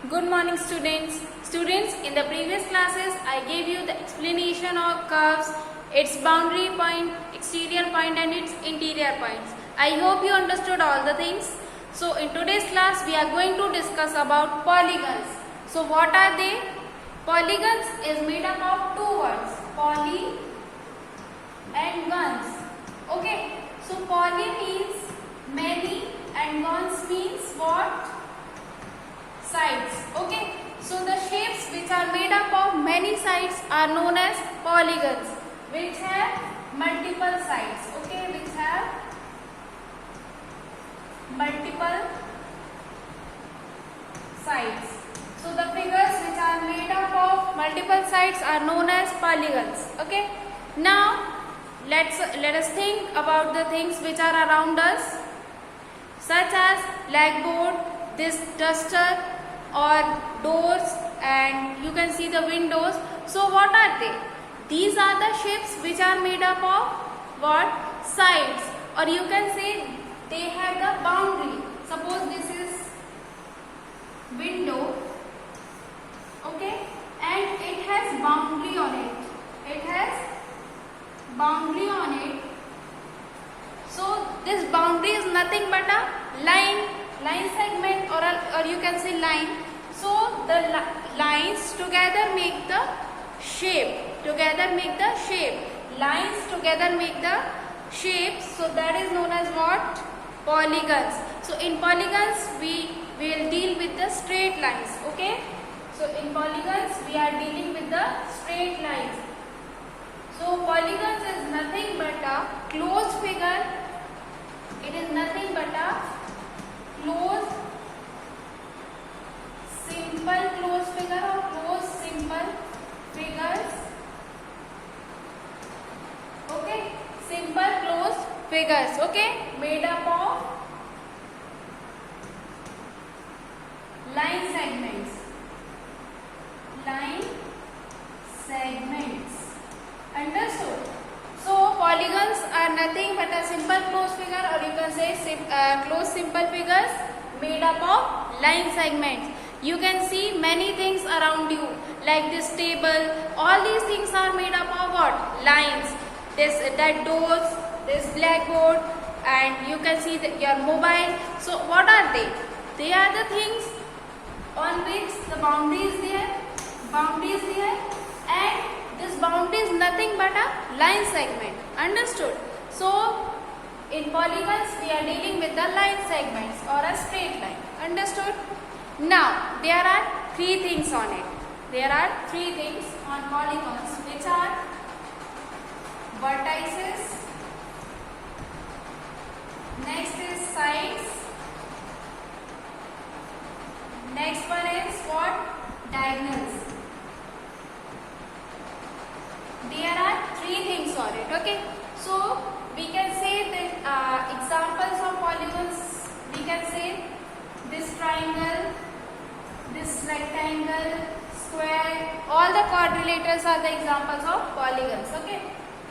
Good morning students. Students, in the previous classes I gave you the explanation of curves, its boundary point, exterior point and its interior points. I hope you understood all the things. So in today's class we are going to discuss about polygons. So what are they? Polygons is made up of two words, poly and gons. Okay. So poly means many and gons means what? Sides. Okay. So the shapes which are made up of many sides are known as polygons, which have multiple sides. Okay, which have multiple sides. So the figures which are made up of multiple sides are known as polygons. Okay. Now let us think about the things which are around us, such as blackboard, this duster, or doors, and you can see the windows. So what are they? These are the shapes which are made up of what? Sides, or you can say they have the boundary. Suppose this is window, okay, and it has boundary on it. It has boundary on it. So this boundary is nothing but a line segment, or you can say line. So the lines together make the shape. Lines together make the shape. So that is known as what? Polygons. So in polygons we will deal with the straight lines. Okay. So in polygons we are dealing with the straight lines. So polygons is nothing but a closed figure. It is nothing but a closed simple closed figure or closed simple figures. Okay, simple closed figures. Okay, made up of line segments. Understood? So polygons are nothing but a simple closed figure, or you can say closed simple figures made up of line segments. You can see many things around you, like this table. All these things are made up of what? Lines. That doors, this blackboard, and you can see your mobile. So what are they? They are the things on which the boundary is there. And this boundary is nothing but a line segment. Understood? So in polygons we are dealing with the line segments or a straight line. Understood? Now there are three things on it. There are three things on polygons, which are vertices, next is sides, next one is what? Diagonals. There are three things on it. Okay. So we can say that examples of polygons, we can say this triangle, this rectangle, square, all the quadrilaterals are the examples of polygons. Okay.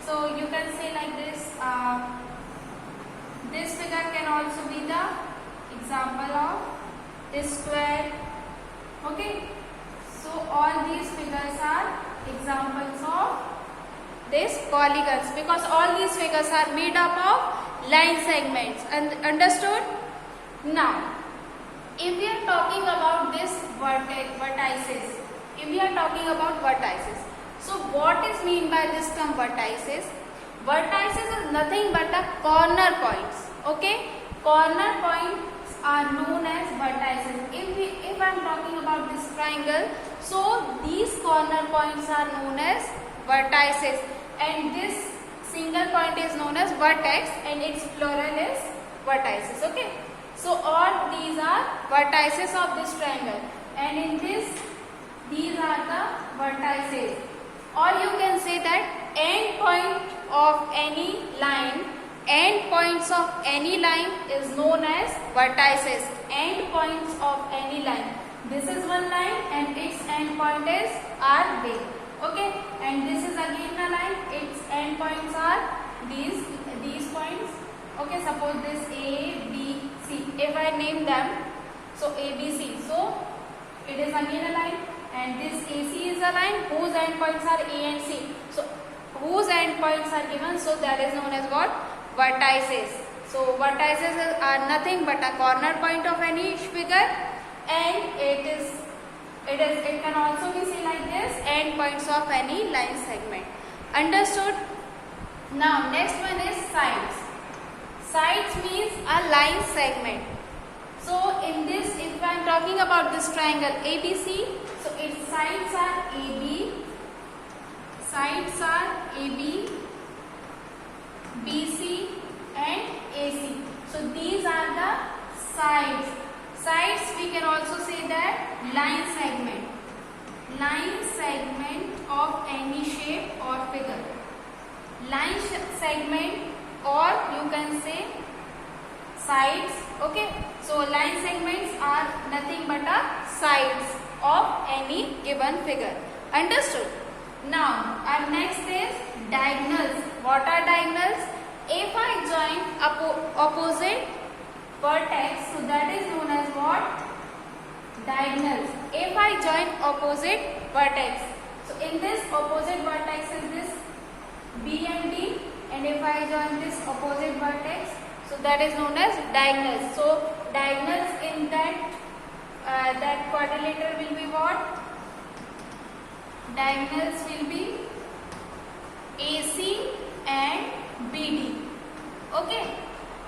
So you can say like this, this figure can also be the example of this square. Okay. So all these figures are examples of this polygons, because all these figures are made up of line segments. And understood? Now if we are talking about this vertices, so what is mean by this term vertices? Vertices is nothing but a corner points. Okay, corner points are known as vertices. If I am talking about this triangle, so these corner points are known as vertices, and this single point is known as vertex, and its plural is vertices. Okay. So all these are vertices of this triangle, and in this these are the vertices. Or you can say that end point of any line, end points of any line is known as vertices. End points of any line. This is one line and its end point is RB. Okay, and this is again a line. Its end points are these points. Okay, suppose this A, B, C. If I name them, so A, B, C. So it it is again a line, and this AC is a line whose endpoints are A and C. So whose endpoints are given, so that is known as what? Vertices. So vertices are nothing but a corner point of any figure, and it can also be seen like this, endpoints of any line segment. Understood? Now next one is sides. Sides means a line segment. So in this, if I am talking about this triangle ABC, so its sides are AB, BC and AC. So these are the sides. Sides, we can also say that line segment of any shape or figure. Line segment, or you can say sides. Okay, so line segments are nothing but a sides of any given figure. Understood? Now our next is diagonals. What are diagonals? If I join opposite vertex, so that is known as what? Diagonals. If I join opposite vertex, so in this opposite vertex is this B and D, and if I join this opposite vertex, so that is known as diagonals. So diagonals in that quadrilateral will be what? Diagonals will be AC and BD. Okay,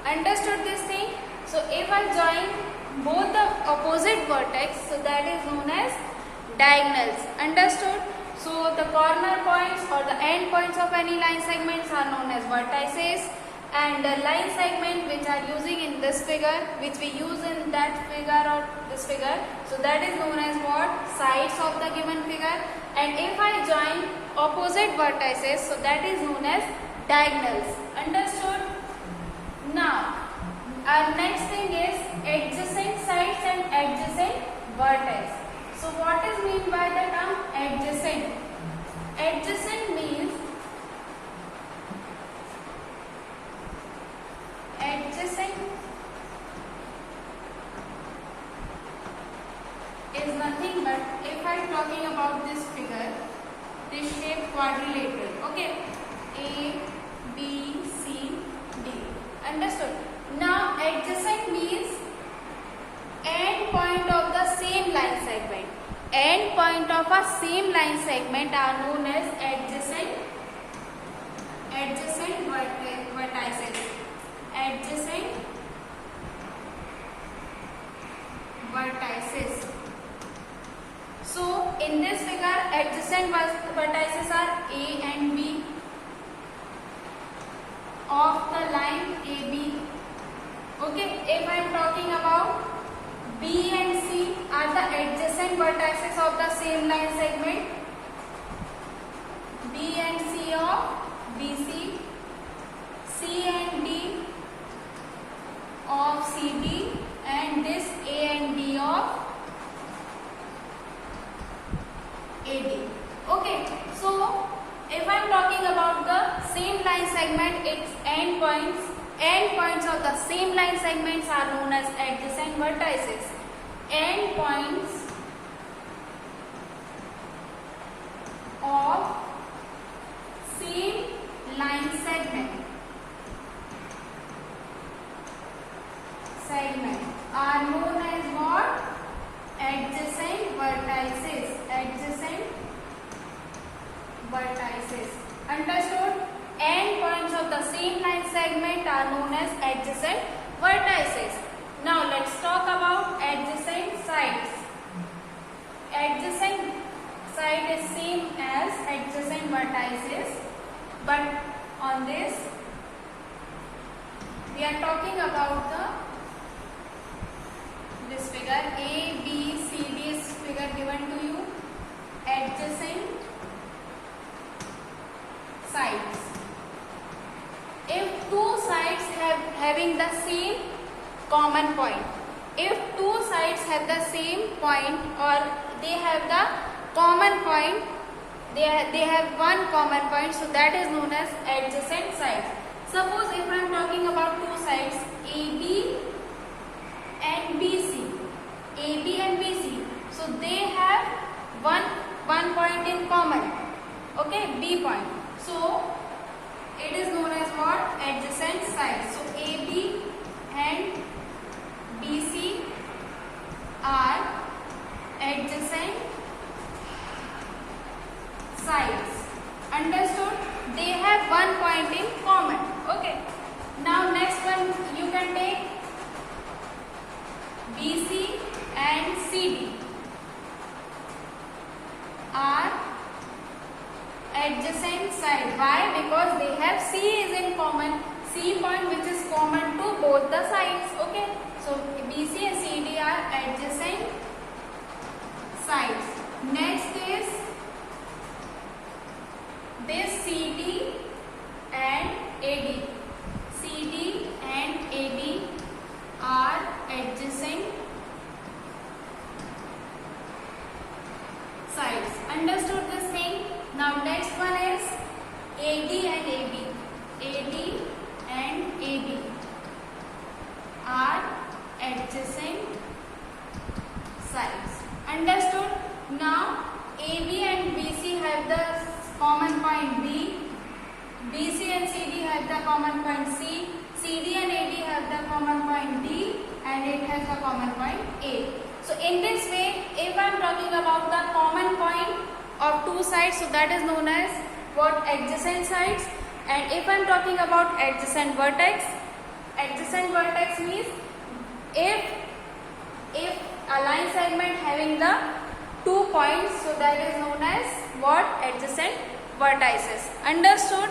understood this thing? So if I join both the opposite vertex, so that is known as diagonals. Understood? So the corner points or the end points of any line segments are known as vertices, and the line segment which are using in this figure, which we use in that figure or this figure, so that is known as what? Sides of the given figure. And if I join opposite vertices, so that is known as diagonals. Understood? Now our next thing is adjacent sides and adjacent vertex. So what is meant by the term adjacent? Adjacent means is nothing but, if I am talking about this figure, this shape quadrilateral, okay, A, B, C, D. Understood? Now adjacent means end point of the same line segment. End point of a same line segment are known as adjacent vertices. Adjacent vertices. So in this figure, adjacent vertices are A and B of the line AB. Okay, if I am talking about B and C are the adjacent vertices of the same line segment. B and C of BC, C and D of CD, and this A and D of AD. Okay, so if I am talking about the same line segment, its end points of the same line segments are known as adjacent vertices. End points of same line segment are known as what? Adjacent vertices. Adjacent vertices. Understood? End points of the same line segment are known as adjacent vertices. Now let's talk about adjacent sides. Adjacent side is same as adjacent vertices, but on this we are talking about this figure A, B, C, D is figure given to you. Adjacent sides. If two sides having the same common point, if two sides have the same point or they have the common point, they have one common point, so that is known as adjacent sides. Suppose if I am talking about two sides AB and BC, AB and BC, so they okay, B point. So it is known as what? Adjacent sides. So AB and BC are adjacent sides. Understood? They have one point in common. Okay. Now next one you can take BC and CD are adjacent side. Why? Because they have C is in common. C point which is common to both the sides. Okay. So BC and CD are adjacent sides. Next is this CD and AD. CD and AB are adjacent sides. Understood this thing? Now next one is AD and AB. AD and AB are adjacent sides. Understood? Now AB and BC have the common point B. BC and CD have the common point C. CD and AD have the common point D, and it has the common point A. So in this way, if I am talking about the common point of two sides, so that is known as what? Adjacent sides. And if I am talking about adjacent vertex means if a line segment having the 2 points, so that is known as what? Adjacent vertices. Understood?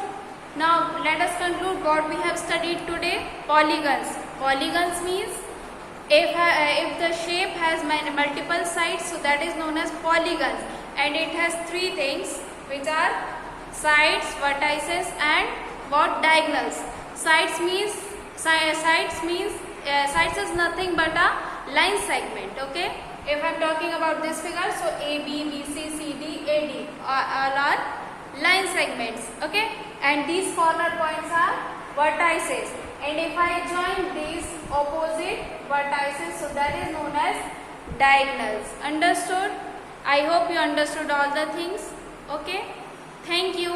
Now let us conclude what we have studied today. Polygons. Polygons means if the shape has multiple sides, so that is known as polygons, and it has three things, which are sides, vertices, and what? Diagonals. Sides is nothing but a line segment. Okay. If I am talking about this figure, so AB, BC, CD, AD all are line segments. Okay. And these corner points are vertices. And if I join these opposite vertices, so that is known as diagonals. Understood? I hope you understood all the things. Okay. Thank you.